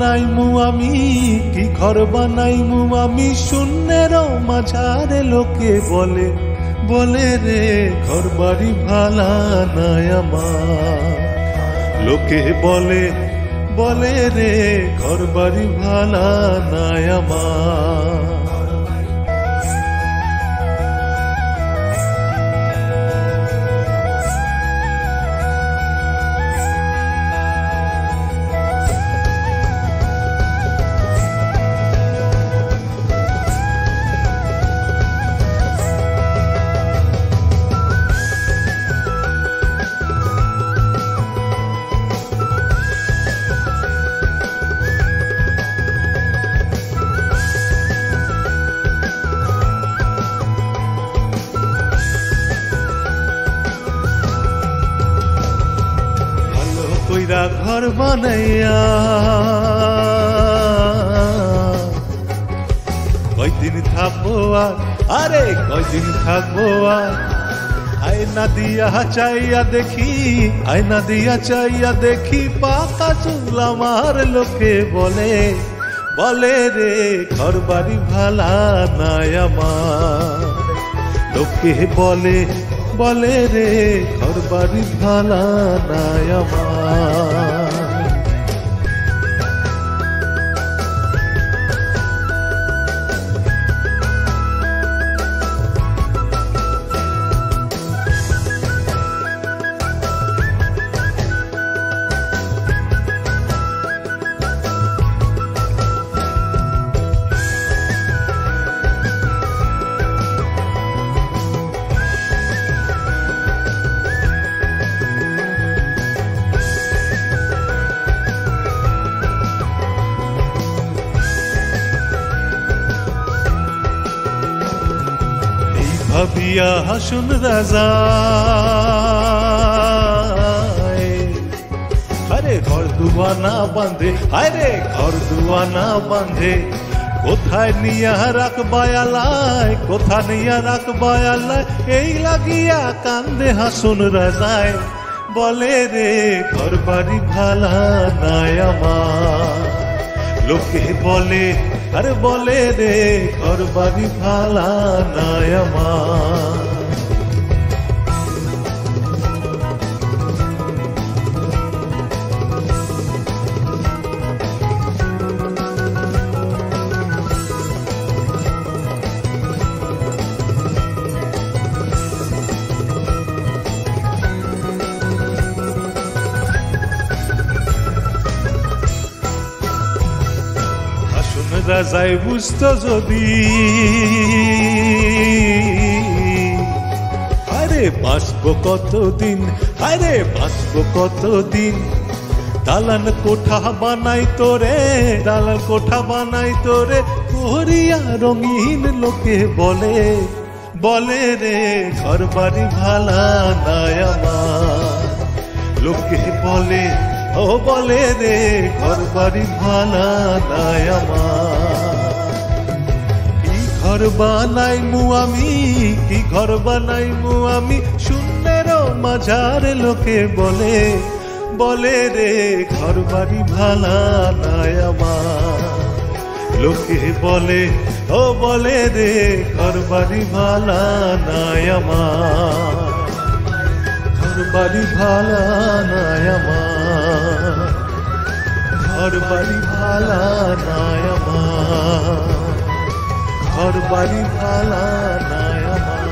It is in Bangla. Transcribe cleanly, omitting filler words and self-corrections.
বানাইমু আমি, কি ঘর বানাইমু আমি শূন্যের মাঝারে। লোকে বলে বলে রে ঘর বাড়ি ভালা নাই আমার। লোকে বলে বলে রে ঘর বাড়ি ভালা নাই আমার। কইরা ঘর বানাইয়া কয়দিন থাকবো আর, আরে কয়দিন থাকবো আর। আয়না দিয়া চাইয়া দেখি, আয়না দিয়া চাইয়া দেখি পাকা চুল আমার। লোকে বলে বলে রে ঘর বাড়ি ভালা নাই আমার। লোকে বলে বলে রে ঘর বাড়ি ভালা নাই আমার। ভাবিয়া হাসুন রাজা, আরে ঘর দুয়ানা বাঁধে, আরে ঘর দুয়ানা বাঁধে। কোথায় নিয়া রাখবায়ালায়, কোথা নিয়া রাখবায়ালায়, এই লাগিয়া কান্দে হাসুন রাজায়। বলে রে ঘর বাড়ি ভালা নাই আমার। লোকে বলে আরে বলে রে ঘর বাড়ি ভালা নাই আমার। রাজাই বুঝতো যদি, আরে বাঁচবো কতদিন, আরে বাঁচবো কতদিন। দালান কোঠা বানাই তোরে, দালান কোঠা বানাই তোরে করিয়া রঙিন। লোকে বলে বলে রে ঘর বাড়ি ভালা নাই আমার। লোকে বলে ও বলে রে ঘর বাড়ি ভালা নাই আমার। কি ঘর বানাইমু আমি, কি ঘর বানাইমু আমি শূন্যের মাঝারে। লোকে বলে বলে রে ঘর বাড়ি ভালা নাই আমার। লোকে বলে ও বলে রে ঘর বাড়ি ভালা নাই আমার। ঘর বাড়ি ভালা নাই আমার। ঘর বাড়ি ভালা নাই আমার। ঘর বাড়ি ভালা নাই আমার।